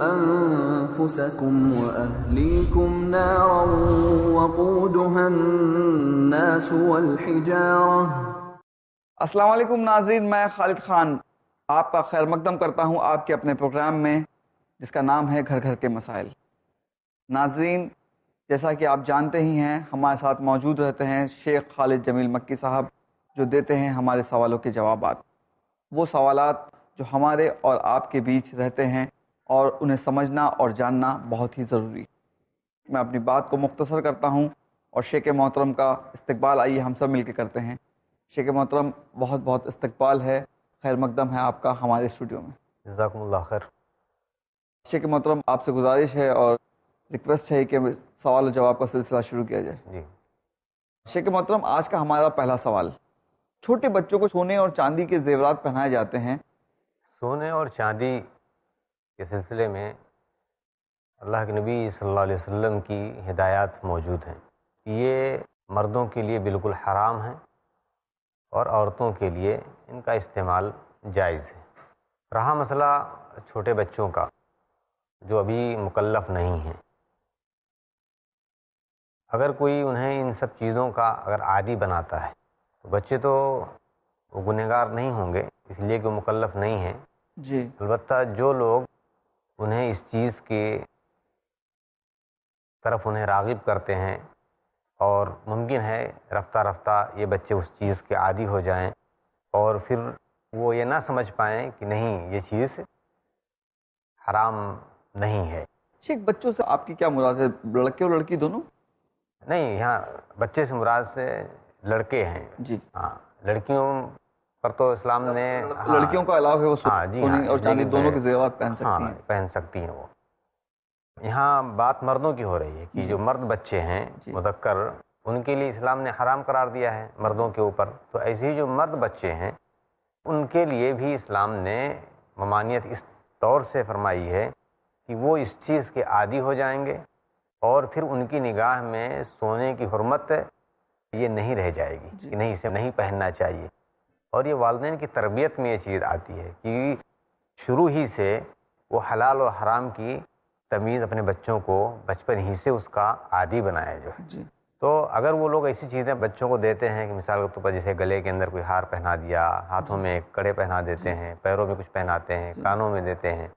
أنفسكم وأهليكم نارا وقودها الناس والحجارة. السلام علیکم ناظرین، میں خالد خان آپ کا خیر مقدم کرتا ہوں آپ کے اپنے پروگرام میں جس کا نام ہے گھر گھر کے مسائل. ناظرین، جیسا کہ آپ جانتے ہی ہیں، ہمارے ساتھ موجود رہتے ہیں شیخ خالد جمیل مکی صاحب، جو دیتے ہیں ہمارے سوالوں کے جوابات. وہ سوالات جو ہمارے اور آپ کے بیچ رہتے ہیں اور انہیں سمجھنا اور جاننا بہت ہی ضروری. میں اپنی بات کو مختصر کرتا ہوں اور شیخ محترم کا استقبال آئیے ہم سب مل کے کرتے ہیں. شیخ محترم، بہت بہت استقبال ہے، خیر مقدم ہے آپ کا ہمارے اسٹوڈیو میں. جزاکم اللہ خیر. شیخ محترم، آپ سے گزارش ہے اور ریکویسٹ ہے کہ سوال و جواب کا سلسلہ شروع کیا جائے. جی. شیخ محترم، آج کا ہمارا پہلا سوال، چھوٹے بچوں کو سونے اور چاندی کے زیورات پہنائے جاتے ہیں. سونے اور چاندی کے سلسلے میں اللہ کے نبی صلی اللہ علیہ وسلم کی ہدایات موجود ہیں. یہ مردوں کے لیے بالکل حرام ہیں اور عورتوں کے لیے ان کا استعمال جائز ہے. رہا مسئلہ چھوٹے بچوں کا جو ابھی مکلف نہیں ہیں، اگر کوئی انہیں ان سب چیزوں کا اگر عادی بناتا ہے تو بچے تو وہ گنہگار نہیں ہوں گے اس لیے کہ وہ مکلف نہیں ہیں. جی. البتہ جو لوگ انہیں اس چیز کی طرف انہیں راغب کرتے ہیں اور ممکن ہے رفتہ رفتہ یہ بچے اس چیز کے عادی ہو جائیں اور پھر وہ یہ نہ سمجھ پائیں کہ نہیں یہ چیز حرام نہیں ہے. شیخ، بچوں سے آپ کی کیا مراد ہے، لڑکے اور لڑکی دونوں؟ نہیں، یہاں بچے سے مراد سے لڑکے ہیں. جی. ہاں، لڑکیوں پر تو اسلام نے لڑکیوں کا علاوہ ہے وہ سونے اور چاندی دونوں کے زیورات پہن سکتی ہیں. پہن سکتی ہیں. وہ یہاں بات مردوں کی ہو رہی ہے کہ جو مرد بچے ہیں مذکر، ان کے لیے اسلام نے حرام قرار دیا ہے مردوں کے اوپر. تو ایسے ہی جو مرد بچے ہیں ان کے لیے بھی اسلام نے ممانعت اس طور سے فرمائی ہے کہ وہ اس چیز کے عادی ہو جائیں گے اور پھر ان کی نگاہ میں سونے کی حرمت یہ نہیں رہ جائے گی کہ نہیں اسے نہیں پہننا چاہیے. اور یہ والدین کی تربیت میں یہ چیز آتی ہے کہ شروع ہی سے وہ حلال و حرام کی تمیز اپنے بچوں کو بچپن ہی سے اس کا عادی بنایا جو ہے. جی. تو اگر وہ لوگ ایسی چیزیں بچوں کو دیتے ہیں کہ مثال کے طور پر جیسے گلے کے اندر کوئی ہار پہنا دیا، ہاتھوں میں کڑے پہنا دیتے ہیں، پیروں میں کچھ پہناتے ہیں، کانوں میں دیتے ہیں،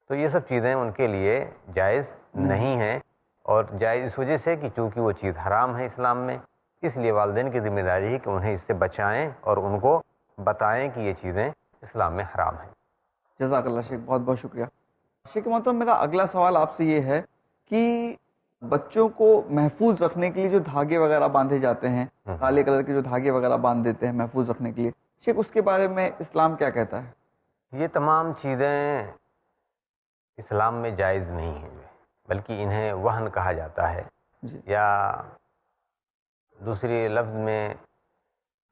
تو یہ سب چیزیں ان کے لیے جائز نہیں ہیں. اور جائز اس وجہ سے کہ چونکہ وہ چیز حرام ہے اسلام میں، اس لیے والدین کی ذمہ داری ہے کہ انہیں اس سے بچائیں اور ان کو بتائیں کہ یہ چیزیں اسلام میں حرام ہیں. جزاک اللہ شیخ، بہت بہت شکریہ. شیخ محترم، میرا اگلا سوال آپ سے یہ ہے کہ بچوں کو محفوظ رکھنے کے لیے جو دھاگے وغیرہ باندھے جاتے ہیں، کالے کلر کے جو دھاگے وغیرہ باندھ دیتے ہیں محفوظ رکھنے کے لیے، شیخ اس کے بارے میں اسلام کیا کہتا ہے؟ یہ تمام چیزیں اسلام میں جائز نہیں ہیں، بلکہ انہیں وہن کہا جاتا ہے. جی. یا دوسری لفظ میں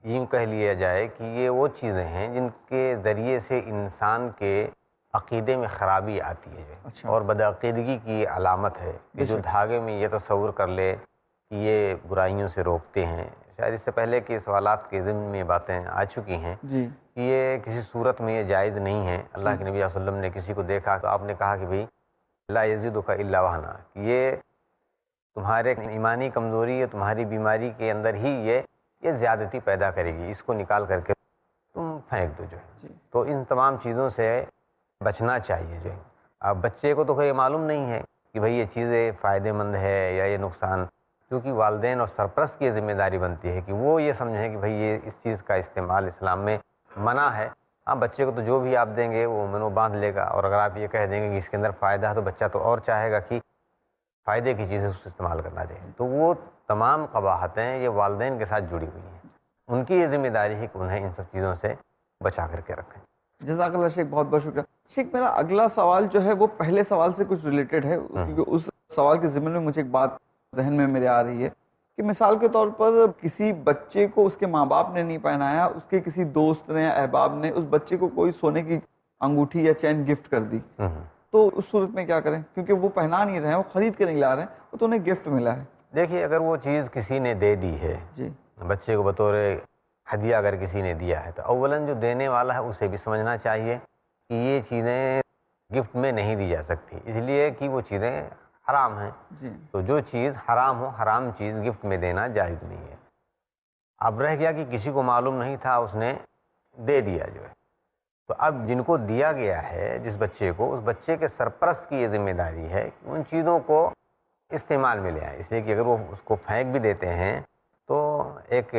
یوں کہہ لیا جائے کہ یہ وہ چیزیں ہیں جن کے ذریعے سے انسان کے عقیدے میں خرابی آتی ہے. اچھا. اور بدعقیدگی کی علامت ہے کہ جو دھاگے میں یہ تصور کر لے کہ یہ برائیوں سے روکتے ہیں. شاید اس سے پہلے کے سوالات کے ضمن میں باتیں آ چکی ہیں جی کہ یہ کسی صورت میں یہ جائز نہیں ہے. اللہ کے نبی صلی اللہ علیہ وسلم نے کسی کو دیکھا تو آپ نے کہا کہ بھئی لا یزیدک الا وہنا، یہ تمہارے ایمانی کمزوری یا تمہاری بیماری کے اندر ہی یہ زیادتی پیدا کرے گی، اس کو نکال کر کے تم پھینک دو جو ہے. تو ان تمام چیزوں سے بچنا چاہیے جو ہے. اب بچے کو تو کوئی معلوم نہیں ہے کہ بھئی یہ چیزیں فائدہ مند ہے یا یہ نقصان، کیونکہ والدین اور سرپرست کی ذمہ داری بنتی ہے کہ وہ یہ سمجھیں کہ بھئی یہ اس چیز کا استعمال اسلام میں منع ہے. ہاں، بچے کو تو جو بھی آپ دیں گے وہ منو باندھ لے گا، اور اگر آپ یہ کہہ دیں گے کہ اس کے اندر فائدہ ہے تو بچہ تو اور چاہے گا کہ فائدے کی چیزیں اس کو استعمال کرنا چاہیے. تو وہ تمام قباحتیں یہ والدین کے ساتھ جڑی ہوئی ہیں، ان کی یہ ذمہ داری ہے کہ انہیں ان سب چیزوں سے بچا کر کے رکھیں. جزاک اللہ شیخ، بہت بہت شکریہ. شیخ، میرا اگلا سوال جو ہے وہ پہلے سوال سے کچھ ریلیٹڈ ہے، کیونکہ اس سوال کے ضمن میں مجھے ایک بات ذہن میں میرے آ رہی ہے کہ مثال کے طور پر کسی بچے کو اس کے ماں باپ نے نہیں پہنایا، اس کے کسی دوست نے یا احباب نے اس بچے کو کوئی سونے کی انگوٹھی یا چین گفٹ کر دی، تو اس صورت میں کیا کریں؟ کیونکہ وہ پہنا نہیں رہے ہیں، وہ خرید کے نہیں لا رہے ہیں، وہ تو انہیں گفٹ ملا ہے. دیکھیے، اگر وہ چیز کسی نے دے دی ہے بچے کو بطور ہدیہ اگر کسی نے دیا ہے تو اولاً جو دینے والا ہے اسے بھی سمجھنا چاہیے کہ یہ چیزیں گفٹ میں نہیں دی جا سکتی، اس لیے کہ وہ چیزیں حرام ہیں. جی تو جو چیز حرام ہو، حرام چیز گفٹ میں دینا جائز نہیں ہے. اب رہ گیا کہ کسی کو معلوم نہیں تھا، اس نے دے دیا جو ہے. تو اب جن کو دیا گیا ہے، جس بچے کو، اس بچے کے سرپرست کی یہ ذمہ داری ہے کہ ان چیزوں کو استعمال میں لے آئیں. اس لیے کہ اگر وہ اس کو پھینک بھی دیتے ہیں تو ایک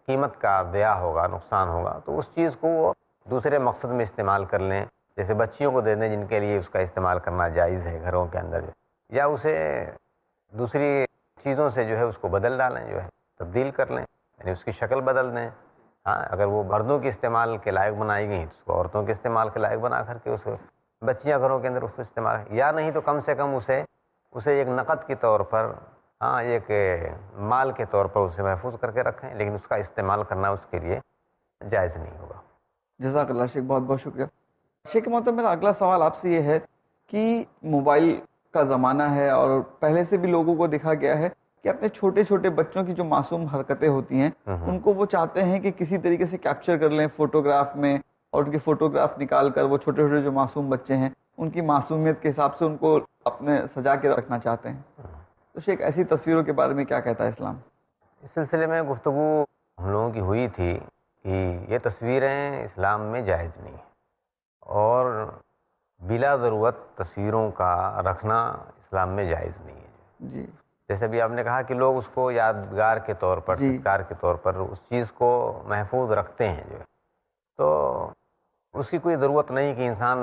قیمت کا ضیاع ہوگا، نقصان ہوگا. تو اس چیز کو وہ دوسرے مقصد میں استعمال کر لیں، جیسے بچیوں کو دے دیں جن کے لیے اس کا استعمال کرنا جائز ہے گھروں کے اندر، یا اسے دوسری چیزوں سے جو ہے اس کو بدل ڈالیں، جو ہے تبدیل کر لیں، یعنی اس کی شکل بدل دیں. ہاں، اگر وہ مردوں کے استعمال کے لائق بنائی گئی تو اس کو عورتوں کے استعمال کے لائق بنا کر کے اس بچیاں گھروں کے اندر اس کو استعمال، یا نہیں تو کم سے کم اسے ایک نقد کے طور پر، ہاں، ایک مال کے طور پر اسے محفوظ کر کے رکھیں، لیکن اس کا استعمال کرنا اس کے لیے جائز نہیں ہوگا. جزاک اللہ شیخ، بہت بہت شکریہ. شیخ محترم، میرا اگلا سوال آپ سے یہ ہے کہ موبائل کا زمانہ ہے اور پہلے سے بھی لوگوں کو دیکھا گیا ہے کہ اپنے چھوٹے چھوٹے بچوں کی جو معصوم حرکتیں ہوتی ہیں ان کو وہ چاہتے ہیں کہ کسی طریقے سے کیپچر کر لیں فوٹوگراف میں، اور ان کی فوٹوگراف نکال کر وہ چھوٹے چھوٹے جو معصوم بچے ہیں ان کی معصومیت کے حساب سے ان کو اپنے سجا کے رکھنا چاہتے ہیں. تو شیخ، ایسی تصویروں کے بارے میں کیا کہتا ہے اسلام؟ اس سلسلے میں گفتگو ہم لوگوں کی ہوئی تھی کہ یہ تصویریں اسلام میں جائز نہیں ہیں، اور بلا ضرورت تصویروں کا رکھنا اسلام میں جائز نہیں ہے. جی، جیسے بھی آپ نے کہا کہ لوگ اس کو یادگار کے طور پر، جی، تذکار کے طور پر اس چیز کو محفوظ رکھتے ہیں جو ہے، تو اس کی کوئی ضرورت نہیں کہ انسان،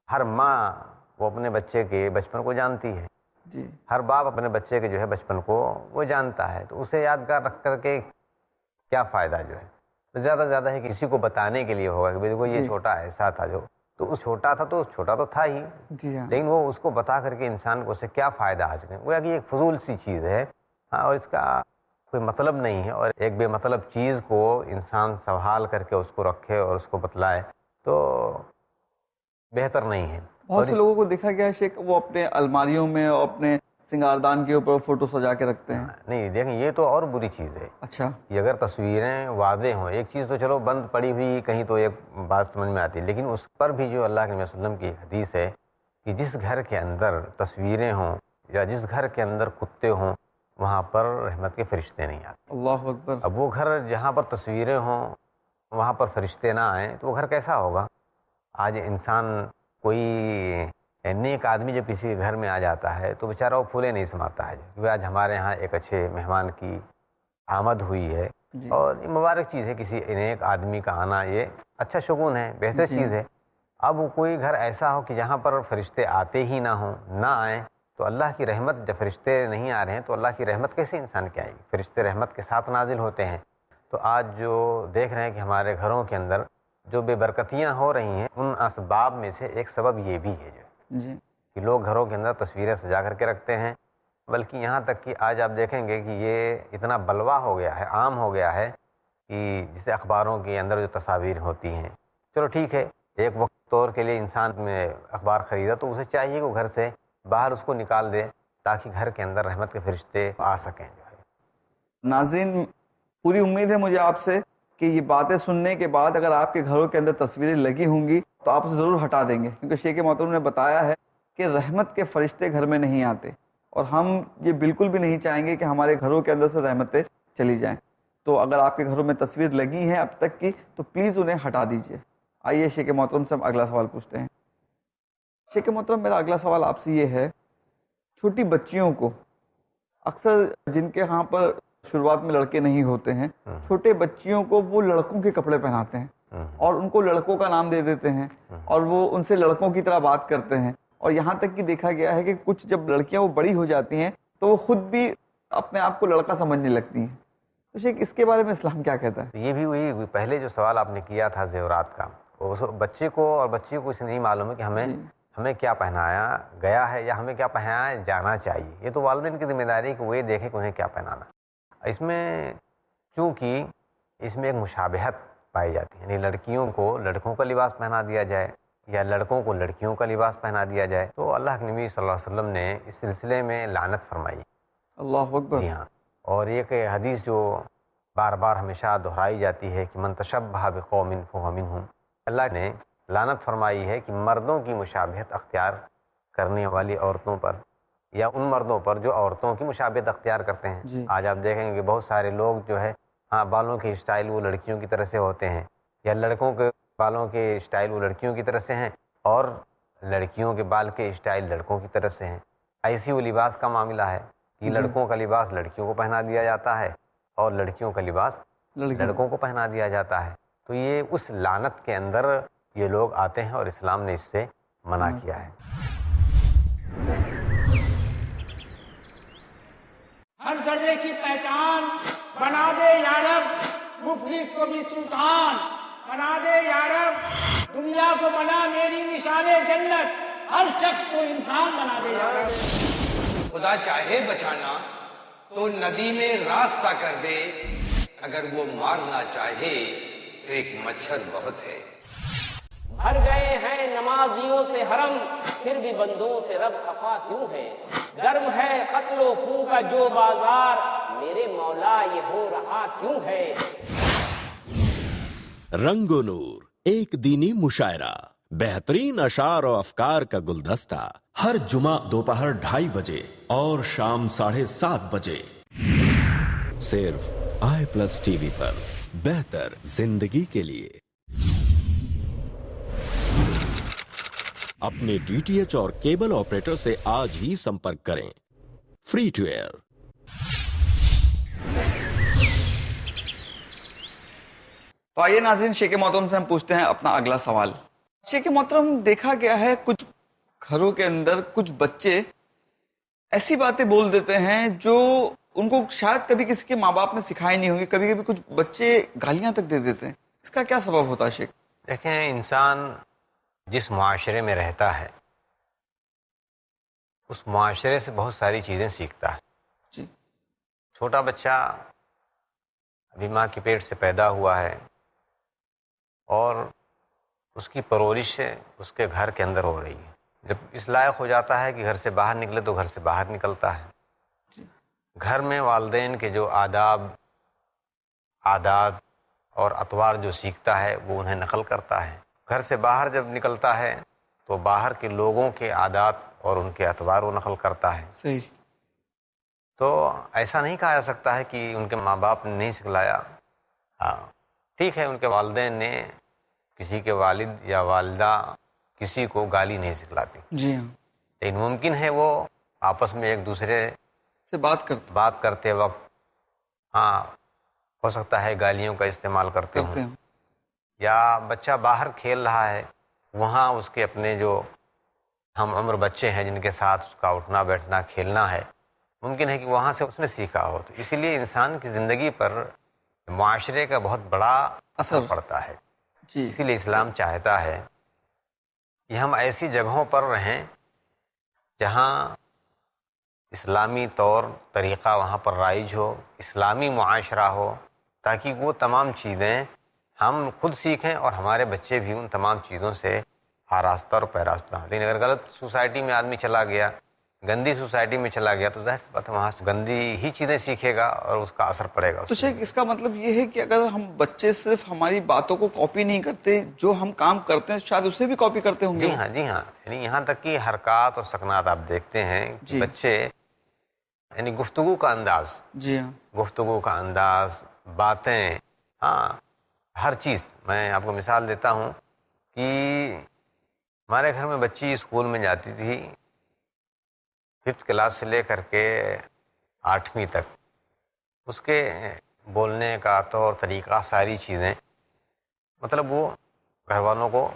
ہر ماں وہ اپنے بچے کے بچپن کو جانتی ہے، جی، ہر باپ اپنے بچے کے جو ہے بچپن کو وہ جانتا ہے، تو اسے یادگار رکھ کر کے کیا فائدہ جو ہے. زیادہ سے زیادہ ہے کہ کسی کو بتانے کے لیے ہوگا کہ دیکھو یہ جی، چھوٹا ایسا تھا، جو تو اس چھوٹا تھا تو چھوٹا تو تھا ہی، جی ہاں، لیکن وہ اس کو بتا کر کے انسان کو اسے کیا فائدہ حاصل ہے. گویا کہ ایک فضول سی چیز ہے، ہاں، اور اس کا کوئی مطلب نہیں ہے، اور ایک بے مطلب چیز کو انسان سنبھال کر کے اس کو رکھے اور اس کو بتلائے تو بہتر نہیں ہے. بہت سے لوگوں کو دیکھا گیا ہے شیخ، وہ اپنے الماریوں میں اور اپنے سنگاردان کے اوپر فوٹو سجا کے رکھتے ہیں. نہیں، دیکھیں یہ تو اور بری چیز ہے. اچھا، یہ اگر تصویریں واضح ہوں، ایک چیز تو چلو بند پڑی ہوئی کہیں تو ایک بات سمجھ میں آتی ہے، لیکن اس پر بھی جو اللہ کے نبی صلی اللہ علیہ وسلم کی ایک حدیث ہے کہ جس گھر کے اندر تصویریں ہوں یا جس گھر کے اندر کتے ہوں وہاں پر رحمت کے فرشتے نہیں آتے. اللہ اکبر. اب وہ گھر جہاں پر تصویریں ہوں وہاں پر فرشتے نہ آئیں تو وہ گھر کیسا ہوگا؟ آج انسان، کوئی نیک آدمی جب کسی کے گھر میں آ جاتا ہے تو بیچارہ وہ پھولے نہیں سماتا ہے کہ آج ہمارے ہاں ایک اچھے مہمان کی آمد ہوئی ہے. جی، اور یہ مبارک چیز ہے، کسی نیک آدمی کا آنا یہ اچھا شگون ہے، بہتر جی، چیز ہے. اب کوئی گھر ایسا ہو کہ جہاں پر فرشتے آتے ہی نہ ہوں، نہ آئیں، تو اللہ کی رحمت، جب فرشتے نہیں آ رہے ہیں تو اللہ کی رحمت کیسے انسان کی آئے گی؟ فرشتے رحمت کے ساتھ نازل ہوتے ہیں. تو آج جو دیکھ رہے ہیں کہ ہمارے گھروں کے اندر جو بے برکتیاں ہو رہی ہیں، ان اسباب میں سے ایک سبب یہ بھی ہے جی، کہ لوگ گھروں کے اندر تصویریں سجا کر کے رکھتے ہیں. بلکہ یہاں تک کہ آج آپ دیکھیں گے کہ یہ اتنا بلوا ہو گیا ہے، عام ہو گیا ہے کہ جسے اخباروں کے اندر جو تصاویر ہوتی ہیں، چلو ٹھیک ہے، ایک وقت طور کے لیے انسان میں اخبار خریدا تو اسے چاہیے کہ وہ گھر سے باہر اس کو نکال دے تاکہ گھر کے اندر رحمت کے فرشتے آ سکیں. جو ہے ناظرین، پوری امید ہے مجھے آپ سے کہ یہ باتیں سننے کے بعد اگر آپ کے گھروں کے اندر تصویریں لگی ہوں گی تو آپ اسے ضرور ہٹا دیں گے، کیونکہ شیخ محترم نے بتایا ہے کہ رحمت کے فرشتے گھر میں نہیں آتے، اور ہم یہ بالکل بھی نہیں چاہیں گے کہ ہمارے گھروں کے اندر سے رحمتیں چلی جائیں. تو اگر آپ کے گھروں میں تصویر لگی ہیں اب تک کی تو پلیز انہیں ہٹا دیجیے. آئیے شیخ محترم سے ہم اگلا سوال پوچھتے ہیں. شیخ محترم، میرا اگلا سوال آپ سے یہ ہے، چھوٹی بچیوں کو اکثر جن کے ہاں پر شروعات میں لڑکے نہیں ہوتے ہیں، چھوٹے بچیوں کو وہ لڑکوں کے کپڑے پہناتے ہیں اور ان کو لڑکوں کا نام دے دیتے ہیں اور وہ ان سے لڑکوں کی طرح بات کرتے ہیں، اور یہاں تک کہ دیکھا گیا ہے کہ کچھ جب لڑکیاں وہ بڑی ہو جاتی ہیں تو وہ خود بھی اپنے آپ کو لڑکا سمجھنے لگتی ہیں. تو شیخ، اس کے بارے میں اسلام کیا کہتا ہے؟ یہ بھی وہی پہلے جو سوال آپ نے کیا تھا زیورات کا، بچے کو اور بچی کو اس نہیں معلوم ہے کہ ہمیں کیا پہنایا گیا ہے یا ہمیں کیا پہنایا جانا چاہیے. یہ تو والدین کی ذمہ داری ہے کہ وہ یہ دیکھیں کہ انہیں کیا پہنانا. اس میں چونکہ اس میں ایک مشابہت پائی جاتی ہے، یعنی لڑکیوں کو لڑکوں کا لباس پہنا دیا جائے یا لڑکوں کو لڑکیوں کا لباس پہنا دیا جائے، تو اللہ کے نبی صلی اللہ علیہ وسلم نے اس سلسلے میں لعنت فرمائی. اللہ اکبر. جی ہاں، اور ایک حدیث جو بار بار ہمیشہ دہرائی جاتی ہے کہ من تشبہ بقوم فہو منہم، اللہ نے لعنت فرمائی ہے کہ مردوں کی مشابہت اختیار کرنے والی عورتوں پر، یا ان مردوں پر جو عورتوں کی مشابہت اختیار کرتے ہیں. جی. آج آپ دیکھیں گے کہ بہت سارے لوگ جو ہے ہاں بالوں کے اسٹائل وہ لڑکیوں کی طرح سے ہوتے ہیں، یا لڑکوں کے بالوں کے اسٹائل وہ لڑکیوں کی طرح سے ہیں، اور لڑکیوں کے بال کے اسٹائل لڑکوں کی طرف سے ہیں. ایسی وہ لباس کا معاملہ ہے کہ جی. لڑکوں کا لباس لڑکیوں کو پہنا دیا جاتا ہے اور لڑکیوں کا لباس لڑکوں کو پہنا دیا جاتا ہے. تو یہ اس لعنت کے اندر یہ لوگ آتے ہیں اور اسلام نے اس سے منع کیا ہے. ہر ذرے کی پہچان بنا دے یا رب، مفلس کو بھی سلطان بنا دے یا رب، دنیا کو بنا میری نشان جنت، ہر شخص کو انسان بنا دے یا رب. خدا چاہے بچانا تو ندی میں راستہ کر دے، اگر وہ مارنا چاہے تو ایک مچھر بہت ہے. بھر گئے ہیں نمازیوں سے حرم، پھر بھی بندوں سے رب خفا کیوں ہے؟ گرم ہے قتل و خون کا جو بازار، میرے مولا یہ ہو رہا کیوں ہے؟ رنگ و نور ایک دینی مشاعرہ، بہترین اشعار و افکار کا گلدستہ، ہر جمعہ دوپہر 2:30 بجے اور شام 7:30 بجے، صرف i+TV پر. بہتر زندگی کے لیے اپنے DTH اور کیبل آپریٹر سے آج ہی سمپرک کریں. Free to air. تو آئیے ناظرین، شیخ محترم سے ہم پوچھتے ہیں اپنا اگلا سوال. شیخ محترم، دیکھا گیا ہے کچھ گھروں کے اندر کچھ بچے ایسی باتیں بول دیتے ہیں جو ان کو شاید کبھی کسی کے ماں باپ نے سکھائی نہیں ہوگی. کبھی کبھی کچھ بچے گالیاں تک دے دیتے ہیں. اس کا کیا سبب ہوتا ہے شیخ؟ دیکھیں، انسان جس معاشرے میں رہتا ہے اس معاشرے سے بہت ساری چیزیں سیکھتا ہے. جی. چھوٹا بچہ ابھی ماں کے پیٹ سے پیدا ہوا ہے اور اس کی پرورش اس کے گھر کے اندر ہو رہی ہے. جب اس لائق ہو جاتا ہے کہ گھر سے باہر نکلے تو گھر سے باہر نکلتا ہے. گھر میں والدین کے جو آداب، عادات اور اطوار جو سیکھتا ہے وہ انہیں نقل کرتا ہے. گھر سے باہر جب نکلتا ہے تو باہر کے لوگوں کے عادات اور ان کے اطوار وہ نقل کرتا ہے. صحیح. تو ایسا نہیں کہا جا سکتا ہے کہ ان کے ماں باپ نے نہیں سکھلایا. ہاں ٹھیک ہے، ان کے والدین نے، کسی کے والد یا والدہ کسی کو گالی نہیں سکھلاتی. جی ہاں. لیکن ممکن ہے وہ آپس میں ایک دوسرے سے بات کرتے وقت ہاں ہو سکتا ہے گالیوں کا استعمال کرتے ہوں. یا بچہ باہر کھیل رہا ہے، وہاں اس کے اپنے جو ہم عمر بچے ہیں جن کے ساتھ اس کا اٹھنا بیٹھنا کھیلنا ہے، ممکن ہے کہ وہاں سے اس نے سیکھا ہو. تو اسی لیے انسان کی زندگی پر معاشرے کا بہت بڑا اثر پڑتا ہے. جی. اسی لیے اسلام چاہتا ہے کہ ہم ایسی جگہوں پر رہیں جہاں اسلامی طور طریقہ وہاں پر رائج ہو، اسلامی معاشرہ ہو، تاکہ وہ تمام چیزیں ہم خود سیکھیں اور ہمارے بچے بھی ان تمام چیزوں سے آراستہ اور پیراستہ ہوں. لیکن اگر غلط سوسائٹی میں آدمی چلا گیا، گندی سوسائٹی میں چلا گیا، تو ظاہر سی بات ہے وہاں سے گندی ہی چیزیں سیکھے گا اور اس کا اثر پڑے گا. تو شیخ، اس کا مطلب یہ ہے کہ اگر ہم بچے صرف ہماری باتوں کو کاپی نہیں کرتے، جو ہم کام کرتے ہیں شاید اسے بھی کاپی کرتے ہوں گے. جی ہاں، جی ہاں. یعنی یہاں تک کہ حرکات اور سکنات آپ دیکھتے ہیں کہ بچے، یعنی گفتگو کا انداز، جی ہاں، گفتگو کا انداز، باتیں، ہاں ہر چیز. میں آپ کو مثال دیتا ہوں کہ ہمارے گھر میں بچی اسکول میں جاتی تھی 5th کلاس سے لے کر کے 8ویں تک. اس کے بولنے کا طور طریقہ، ساری چیزیں مطلب وہ گھر والوں کو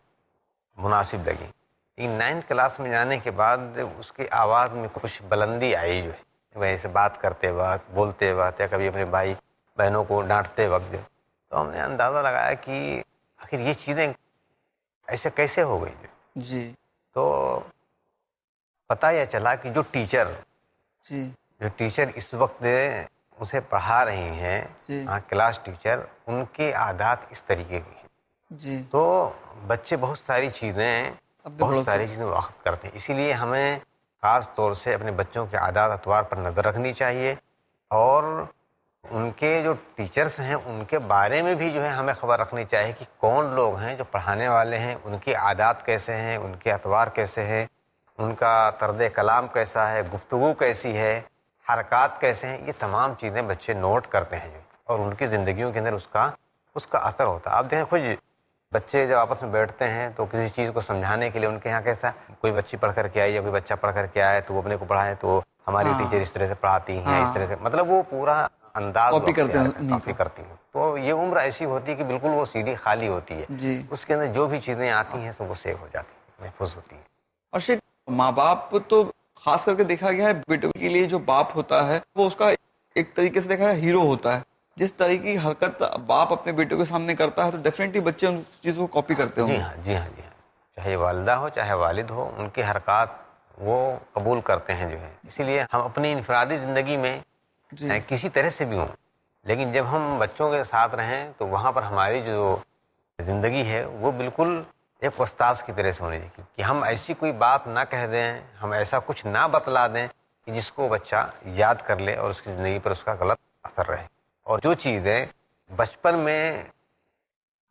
مناسب لگی. لیکن 9th کلاس میں جانے کے بعد اس کی آواز میں کچھ بلندی آئی، جو ہے ویسے بات کرتے وقت، بولتے وقت، یا کبھی اپنے بھائی بہنوں کو ڈانٹتے وقت جو، تو ہم نے اندازہ لگایا کہ آخر یہ چیزیں ایسے کیسے ہو گئی. جی. تو پتہ یہ چلا کہ جو ٹیچر اس وقت اسے پڑھا رہی ہیں، کلاس ٹیچر، ان کے عادات اس طریقے کی ہیں. جی. تو بچے بہت ساری چیزیں وقت کرتے ہیں. اسی لیے ہمیں خاص طور سے اپنے بچوں کے عادات اطوار پر نظر رکھنی چاہیے اور ان کے جو ٹیچرز ہیں ان کے بارے میں بھی جو ہے ہمیں خبر رکھنی چاہیے کہ کون لوگ ہیں جو پڑھانے والے ہیں، ان کی عادات کیسے ہیں، ان کے اطوار کیسے ہیں، ان کا طرز کلام کیسا ہے، گفتگو کیسی ہے، حرکات کیسے ہیں. یہ تمام چیزیں بچے نوٹ کرتے ہیں جو، اور ان کی زندگیوں کے اندر اس کا اثر ہوتا ہے. آپ دیکھیں خود بچے جب آپس میں بیٹھتے ہیں تو کسی چیز کو سمجھانے کے لیے ان کے یہاں کیسا، کوئی بچی پڑھ کر کے آئی یا کوئی بچہ پڑھ کر کے آیا تو وہ اپنے کو پڑھائے تو ہماری ٹیچر اس طرح سے پڑھاتی ہیں، اس طرح سے، مطلب وہ پورا انداز کاپی کرتے ہیں، کاپی کرتی ہیں. تو یہ عمر ایسی ہوتی ہے کہ بالکل وہ سی ڈی خالی ہوتی ہے، جی. اس کے اندر جو بھی چیزیں آتی ہیں سب وہ سیو ہو جاتی ہیں، محفوظ ہوتی ہیں. اور شیخ ماں باپ تو خاص کر کے دیکھا گیا ہے بیٹوں کے لیے جو باپ ہوتا ہے وہ اس کا ایک طریقے سے دیکھا ہے ہیرو ہوتا ہے. جس طرح کی حرکت باپ اپنے بیٹوں کے سامنے کرتا ہے تو ڈیفینیٹلی بچے اس چیز کو کاپی کرتے ہوں گے. جی ہاں جی ہاں جی ہاں، چاہے والدہ ہو چاہے والد ہو، ان کی حرکات وہ قبول کرتے ہیں جو ہے. اسی لیے ہم اپنی انفرادی زندگی میں جی. کسی طرح سے بھی ہوں، لیکن جب ہم بچوں کے ساتھ رہیں تو وہاں پر ہماری جو زندگی ہے وہ بالکل ایک استاذ کی طرح سے ہونی چاہیے کہ ہم ایسی کوئی بات نہ کہہ دیں، ہم ایسا کچھ نہ بتلا دیں کہ جس کو بچہ یاد کر لے اور اس کی زندگی پر اس کا غلط اثر رہے. اور جو چیزیں بچپن میں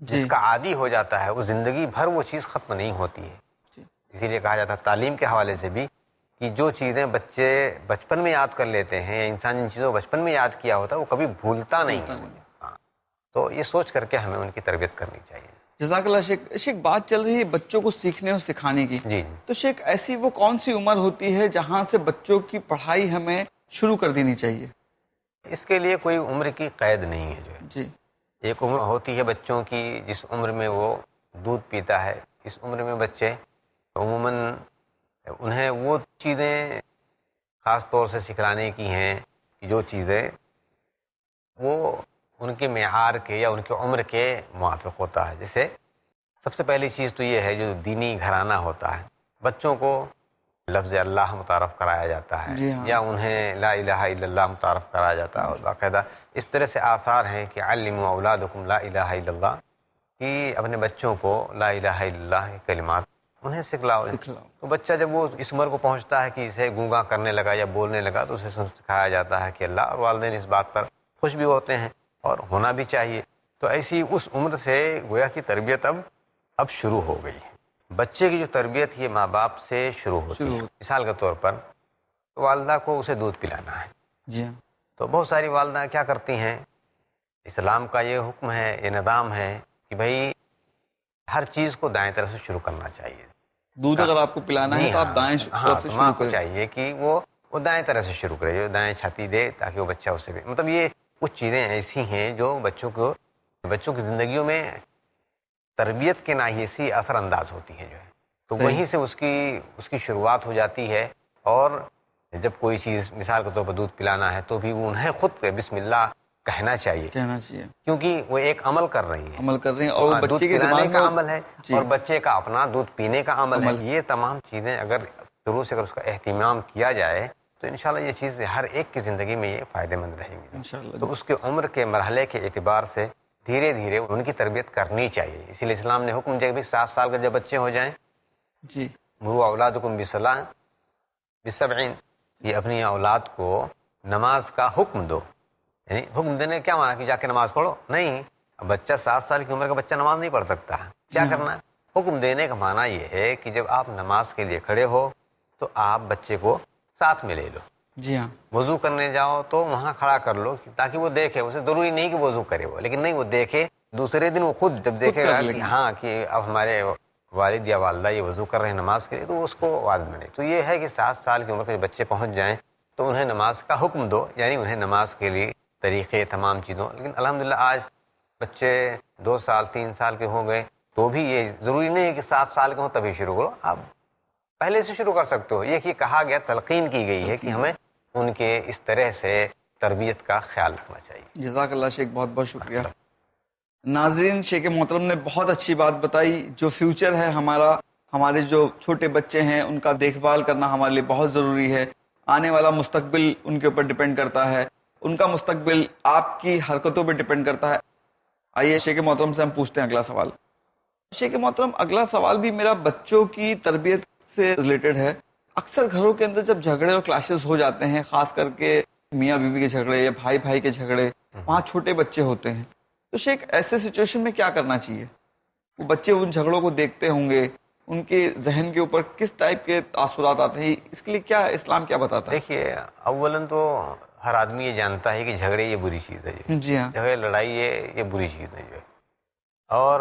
جس کا عادی ہو جاتا ہے وہ زندگی بھر وہ چیز ختم نہیں ہوتی ہے. اسی لیے کہا جاتا ہے تعلیم کے حوالے سے بھی کہ جو چیزیں بچے بچپن میں یاد کر لیتے ہیں یا انسان جن چیزوں کو بچپن میں یاد کیا ہوتا ہے وہ کبھی بھولتا نہیں ہے. ہاں، تو یہ سوچ کر کے ہمیں ان کی تربیت کرنی چاہیے. جزاک اللہ شیخ. شیخ بات چل رہی ہے بچوں کو سیکھنے اور سکھانے کی. جی تو شیخ ایسی وہ کون سی عمر ہوتی ہے جہاں سے بچوں کی پڑھائی ہمیں شروع کر دینی چاہیے؟ اس کے لیے کوئی عمر کی قید نہیں ہے جو ہے. جی. ایک عمر ہوتی ہے بچوں کی جس عمر میں وہ دودھ پیتا ہے. اس عمر میں بچے عموماً انہیں وہ چیزیں خاص طور سے سکھلانے کی ہیں جو چیزیں وہ ان کے معیار کے یا ان کے عمر کے موافق ہوتا ہے. جیسے سب سے پہلی چیز تو یہ ہے جو دینی گھرانہ ہوتا ہے، بچوں کو لفظ اللہ متعارف کرایا جاتا ہے. جی ہاں. یا انہیں لا الہ الا اللہ متعارف کرایا جاتا ہے. اور باقاعدہ اس طرح سے آثار ہیں کہ علموا اولادکم لا الہ الا اللہ، کہ اپنے بچوں کو لا الہ الا اللہ کے کلمات انہیں سکھلاؤ. تو بچہ جب وہ اس عمر کو پہنچتا ہے کہ اسے گونگا کرنے لگا یا بولنے لگا تو اسے سکھایا جاتا ہے کہ اللہ اور والدین اس بات پر خوش بھی ہوتے ہیں اور ہونا بھی چاہیے. تو ایسی اس عمر سے گویا کی تربیت اب شروع ہو گئی ہے. بچے کی جو تربیت یہ ماں باپ سے شروع ہوتی ہے. مثال کے طور پر والدہ کو اسے دودھ پلانا ہے. جی. تو بہت ساری والدہ کیا کرتی ہیں، اسلام کا یہ حکم ہے، یہ نظام ہے کہ بھائی ہر چیز کو دائیں طرف سے شروع کرنا چاہیے. دودھ اگر آپ کو پلانا ہے تو آپ دائیں طرف سے شروع کریں. چاہیے کہ وہ دائیں طرف سے شروع کرے، جو دائیں چھاتی دے تاکہ وہ بچہ اسے بھی، مطلب یہ کچھ چیزیں ایسی ہیں جو بچوں کی زندگیوں میں تربیت کے ناحیے سے اثر انداز ہوتی ہیں جو ہے. تو وہیں سے اس کی شروعات ہو جاتی ہے. اور جب کوئی چیز مثال کے طور پر دودھ پلانا ہے تو بھی انہیں خود بسم اللہ کہنا چاہیے کیونکہ وہ ایک عمل کر رہی ہیں اور بچے کے دماغ کا عمل ہے اور بچے کا اپنا دودھ پینے کا عمل ہے. یہ تمام چیزیں اگر شروع سے اگر اس کا اہتمام کیا جائے تو انشاءاللہ یہ چیز ہر ایک کی زندگی میں یہ فائدہ مند رہے گی. تو اس کے عمر کے مرحلے کے اعتبار سے دھیرے دھیرے ان کی تربیت کرنی چاہیے. اسی لیے اسلام نے حکم دیا کہ 7 سال کے جب بچے ہو جائیں جی مروا اولادکم بالصلاۃ بسبع، یہ اپنی اولاد کو نماز کا حکم دو. یعنی حکم دینے کیا مانا کہ جا کے نماز پڑھو؟ نہیں. اب بچہ 7 سال کی عمر کا بچہ نماز نہیں پڑھ سکتا. کیا کرنا ہے؟ حکم دینے کا مانا یہ ہے کہ جب آپ نماز کے لیے کھڑے ہو تو آپ بچے کو ساتھ میں لے لو. جی ہاں. وضو کرنے جاؤ تو وہاں کھڑا کر لو تاکہ وہ دیکھے. اسے ضروری نہیں کہ وضو کرے وہ، لیکن نہیں وہ دیکھے دوسرے دن وہ خود جب دیکھے گا کہ ہاں کہ اب ہمارے والد یا والدہ یہ وضو کر رہے ہیں نماز کے لیے تو اس کو عادت بنے. تو یہ ہے کہ 7 سال کی عمر کے بچے پہنچ جائیں تو انہیں نماز کا حکم دو، یعنی انہیں نماز کے لیے طریقے تمام چیزوں. لیکن الحمدللہ آج بچے 2 سال 3 سال کے ہو گئے تو بھی یہ ضروری نہیں ہے کہ 7 سال کے ہوں تبھی شروع کرو، آپ پہلے سے شروع کر سکتے ہو. یہ کہا گیا، تلقین کی گئی ہے کہ ہمیں ان کے اس طرح سے تربیت کا خیال رکھنا چاہیے. جزاک اللہ شیخ، بہت بہت شکریہ. ناظرین، شیخ محترم نے بہت اچھی بات بتائی. جو فیوچر ہے ہمارے جو چھوٹے بچے ہیں ان کا دیکھ بھال کرنا ہمارے لیے بہت ضروری ہے. آنے والا مستقبل ان کے اوپر ڈپینڈ کرتا ہے، ان کا مستقبل آپ کی حرکتوں پہ ڈپینڈ کرتا ہے. آئیے شیخ محترم سے ہم پوچھتے ہیں اگلا سوال. شیخ محترم، اگلا سوال بھی میرا بچوں کی تربیت سے ریلیٹڈ ہے. اکثر گھروں کے اندر جب جھگڑے اور کلاشز ہو جاتے ہیں، خاص کر کے میاں بیوی کے جھگڑے یا بھائی کے جھگڑے وہاں چھوٹے بچے ہوتے ہیں. تو شیخ ایسے سچویشن میں کیا کرنا چاہیے؟ وہ بچے ان جھگڑوں کو دیکھتے ہوں گے, ان کے ذہن کے اوپر کس ٹائپ کے تاثرات آتے ہیں, اس کے لیے کیا اسلام کیا بتاتا ہے؟ دیکھیے اولاً تو ہر آدمی یہ جانتا ہے کہ جھگڑے یہ بری چیز ہے, جی ہاں, جھگڑے لڑائی یہ بری چیز ہے جو ہے. اور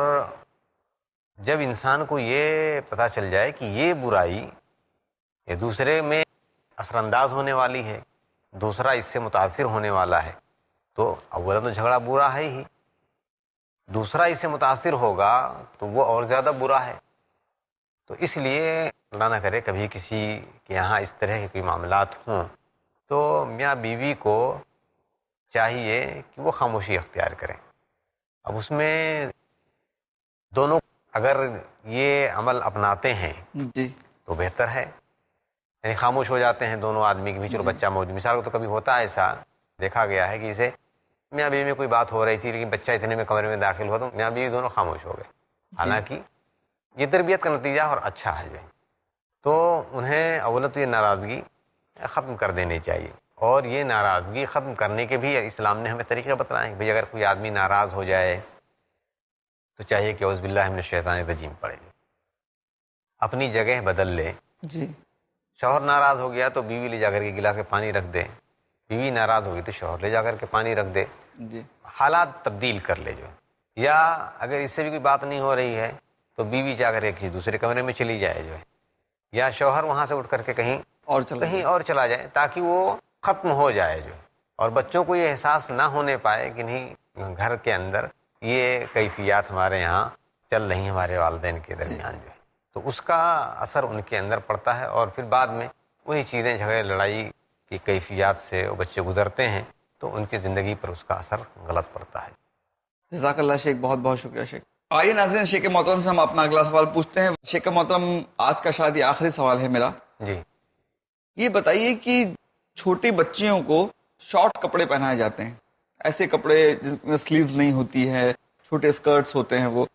جب انسان کو یہ پتہ چل جائے کہ یہ برائی یہ دوسرے میں اثر انداز ہونے والی ہے, دوسرا اس سے متاثر ہونے والا ہے, تو اولا تو جھگڑا برا ہے ہی, دوسرا اس سے متاثر ہوگا تو وہ اور زیادہ برا ہے. تو اس لیے اللہ نہ کرے کبھی کسی کے یہاں اس طرح کے کوئی معاملات ہوں تو میاں بیوی کو چاہیے کہ وہ خاموشی اختیار کریں. اب اس میں دونوں اگر یہ عمل اپناتے ہیں جی تو بہتر ہے, یعنی خاموش ہو جاتے ہیں دونوں آدمی کے بیچ اور بچہ موجود. مثال کو تو کبھی ہوتا ہے ایسا, دیکھا گیا ہے کہ اسے میاں بیوی میں کوئی بات ہو رہی تھی لیکن بچہ اتنے میں کمرے میں داخل ہوا تو میاں بیوی دونوں خاموش ہو گئے. حالانکہ یہ تربیت کا نتیجہ اور اچھا ہے جو ہے, تو انہیں اول تو یہ ناراضگی ختم کر دینی چاہیے. اور یہ ناراضگی ختم کرنے کے بھی اسلام نے ہمیں طریقے بتلائے ہیں کہ بھئی اگر کوئی آدمی ناراض ہو جائے تو چاہیے کہ اعوذ باللہ من الشیطان الرجیم پڑھے, اپنی جگہ بدل لے. جی, شوہر ناراض ہو گیا تو بیوی لے جا کر کے گلاس کے پانی رکھ دے, بیوی ناراض ہوگی تو شوہر لے جا کر کے پانی رکھ دے, جی, حالات تبدیل کر لے جو. یا اگر اس سے بھی کوئی بات نہیں ہو رہی ہے تو بیوی جا کر کے کسی دوسرے کمرے میں چلی جائے جو ہے, یا شوہر وہاں سے اٹھ کر کے کہیں اور چلا جائے تاکہ وہ ختم ہو جائے جو. اور بچوں کو یہ احساس نہ ہونے پائے کہ نہیں گھر کے اندر یہ کیفیات ہمارے یہاں چل رہی ہیں ہمارے والدین کے درمیان جو ہے, تو اس کا اثر ان کے اندر پڑتا ہے. اور پھر بعد میں وہی چیزیں جھگڑے لڑائی کی کیفیات سے وہ بچے گزرتے ہیں تو ان کی زندگی پر اس کا اثر غلط پڑتا ہے. جزاک اللہ شیخ, بہت بہت شکریہ شیخ. آئیے ناظرین, شیخ محترم سے ہم اپنا اگلا سوال پوچھتے ہیں. شیخ محترم, آج کا شاید یہ آخری سوال ہے میرا. جی, یہ بتائیے کہ چھوٹی بچیوں کو شارٹ کپڑے پہنائے جاتے ہیں, ایسے کپڑے جس میں سلیوز نہیں ہوتی ہے, چھوٹے اسکرٹس ہوتے ہیں وہ,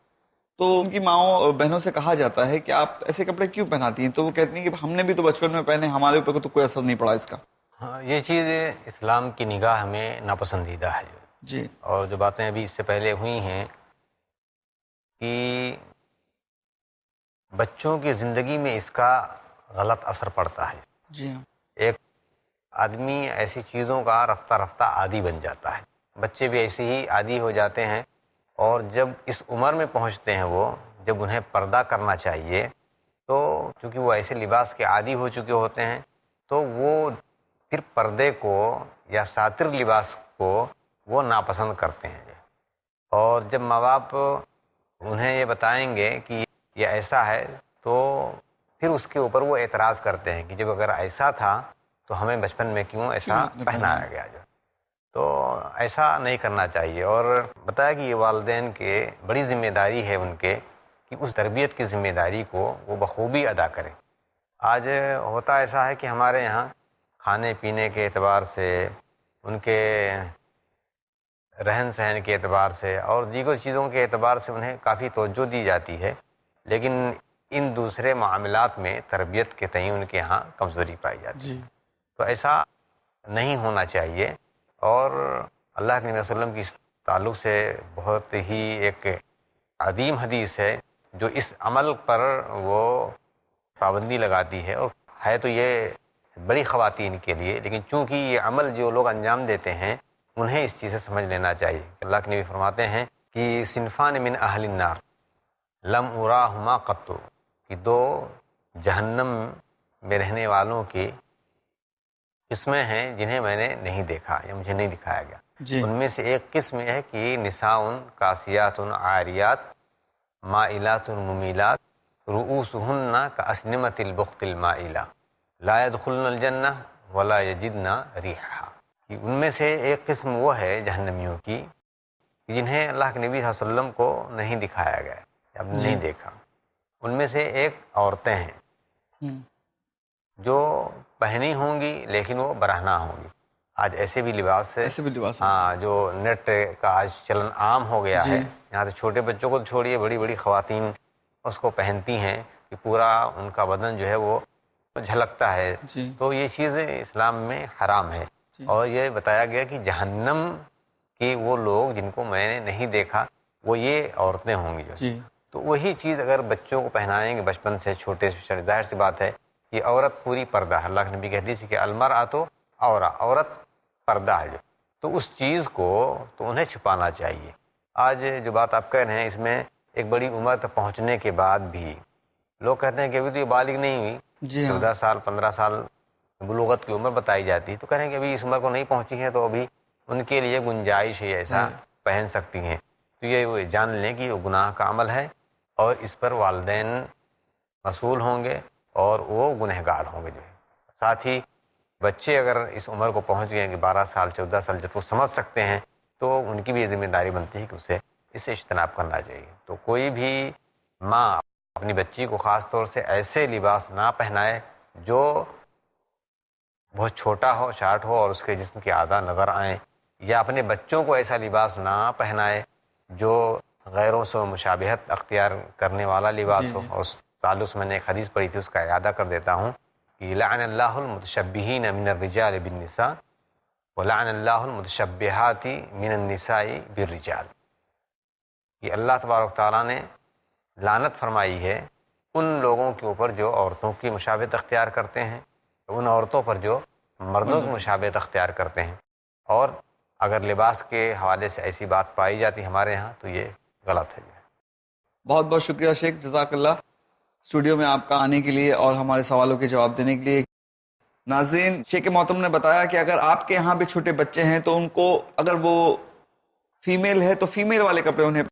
تو ان کی ماؤں بہنوں سے کہا جاتا ہے کہ آپ ایسے کپڑے کیوں پہناتی ہیں؟ تو وہ کہتی ہیں کہ ہم نے بھی تو بچپن میں پہنے, ہمارے اوپر تو کوئی اثر نہیں پڑا اس کا. ہاں, یہ چیز اسلام کی نگاہ میں ناپسندیدہ ہے. جی, اور جو باتیں ابھی اس سے پہلے ہوئی ہیں کہ بچوں کی زندگی میں اس کا غلط اثر پڑتا ہے. جی ہاں, ایک آدمی ایسی چیزوں کا رفتہ رفتہ عادی بن جاتا ہے, بچے بھی ایسے ہی عادی ہو جاتے ہیں. اور جب اس عمر میں پہنچتے ہیں وہ, جب انہیں پردہ کرنا چاہیے تو چونکہ وہ ایسے لباس کے عادی ہو چکے ہوتے ہیں تو وہ پھر پردے کو یا ساتر لباس کو وہ ناپسند کرتے ہیں. اور جب ماں باپ انہیں یہ بتائیں گے کہ یہ ایسا ہے تو پھر اس کے اوپر وہ اعتراض کرتے ہیں کہ جب اگر ایسا تھا تو ہمیں بچپن میں کیوں ایسا پہنایا گیا جو. تو ایسا نہیں کرنا چاہیے. اور بتایا کہ یہ والدین کے بڑی ذمہ داری ہے ان کے کہ اس تربیت کی ذمہ داری کو وہ بخوبی ادا کریں. آج ہوتا ایسا ہے کہ ہمارے یہاں کھانے پینے کے اعتبار سے, ان کے رہن سہن کے اعتبار سے اور دیگر چیزوں کے اعتبار سے انہیں کافی توجہ دی جاتی ہے, لیکن ان دوسرے معاملات میں تربیت کے تئیں ان کے یہاں کمزوری پائی جاتی ہے. تو ایسا نہیں ہونا چاہیے. اور اللہ کے نبی صلی اللہ علیہ وسلم کی اس تعلق سے بہت ہی ایک عظیم حدیث ہے جو اس عمل پر وہ پابندی لگاتی ہے. اور ہے تو یہ بڑی خواتین کے لیے, لیکن چونکہ یہ عمل جو لوگ انجام دیتے ہیں انہیں اس چیز سے سمجھ لینا چاہیے. اللہ کے نبی فرماتے ہیں کہ صنفان من اہل النار لم اراہما قط, کہ دو جہنم میں رہنے والوں کی قسمیں ہیں جنہیں میں نے نہیں دیکھا یا مجھے نہیں دکھایا گیا. ان میں سے ایک قسم ہے کہ نساء کاسیات عاریات مائلات ممیلات رؤوسہن کاسنمۃ البخت المائلہ لا يدخلن الجنہ ولا یجدن ریحہا. ان میں سے ایک قسم وہ ہے جہنمیوں کی جنہیں اللہ کے نبی صلی اللہ علیہ وسلم کو نہیں دکھایا گیا, اب نہیں دیکھا. ان میں سے ایک عورتیں ہیں جو پہنی ہوں گی لیکن وہ برہنہ ہوں گی. آج ایسے بھی لباس ہے, ہاں, جو نیٹ کا آج چلن عام ہو گیا ہے. یہاں تو چھوٹے بچوں کو چھوڑیے, بڑی بڑی خواتین اس کو پہنتی ہیں کہ پورا ان کا بدن جو ہے وہ جھلکتا ہے. تو یہ چیز اسلام میں حرام ہے. اور یہ بتایا گیا کہ جہنم کہ وہ لوگ جن کو میں نے نہیں دیکھا وہ یہ عورتیں ہوں گی جو جی تو وہی چیز اگر بچوں کو پہنائیں گے بچپن سے چھوٹے سے، ظاہر سی بات ہے کہ عورت پوری پردہ ہے، اللہ کے نبی کی حدیث ہے کہ المرأۃ عورہ، عورت پردہ ہے تو اس چیز کو تو انہیں چھپانا چاہیے۔ آج جو بات آپ کہہ رہے ہیں اس میں ایک بڑی عمر تک پہنچنے کے بعد بھی لوگ کہتے ہیں کہ ابھی تو یہ بالغ نہیں ہوئی، جی ہاں 14 سال 15 سال بلوغت کی عمر بتائی جاتی ہے، تو کہہ رہے ہیں کہ ابھی اس عمر کو نہیں پہنچی ہیں تو ابھی ان کے لیے گنجائش ہے ایسا پہن سکتی ہیں، تو یہ وہ جان لیں کہ یہ گناہ کا عمل ہے اور اس پر والدین مسئول ہوں گے اور وہ گنہگار ہوں گے جو ہے۔ ساتھ ہی بچے اگر اس عمر کو پہنچ گئے کہ 12 سال 14 سال جب وہ سمجھ سکتے ہیں تو ان کی بھی یہ ذمہ داری بنتی ہے کہ اسے اس سے اجتناب کرنا چاہیے۔ تو کوئی بھی ماں اپنی بچی کو خاص طور سے ایسے لباس نہ پہنائے جو بہت چھوٹا ہو، شارٹ ہو اور اس کے جسم کے اعضاء نظر آئیں، یا اپنے بچوں کو ایسا لباس نہ پہنائے جو غیروں سے مشابہت اختیار کرنے والا لباس ہو۔ اور اس تعلق سے میں نے ایک حدیث پڑھی تھی، اس کا اعادہ کر دیتا ہوں کہ لعن اللہ المتشبہین من الرجال بالنساء ولعن اللہ المتشبہات من النساء بالرجال، یہ اللہ تبارک تعالیٰ نے لعنت فرمائی ہے ان لوگوں کے اوپر جو عورتوں کی مشابہت اختیار کرتے ہیں، ان عورتوں پر جو مردوں کی مشابہت اختیار کرتے ہیں، اور اگر لباس کے حوالے سے ایسی بات پائی جاتی ہمارے ہاں تو یہ غلط ہے۔ بہت بہت شکریہ شیخ، جزاک اللہ اسٹوڈیو میں آپ کا آنے کے لیے اور ہمارے سوالوں کے جواب دینے کے لیے۔ ناظرین، شیخ محترم نے بتایا کہ اگر آپ کے یہاں بھی چھوٹے بچے ہیں تو ان کو اگر وہ فیمیل ہے تو فیمیل والے کپڑے انہیں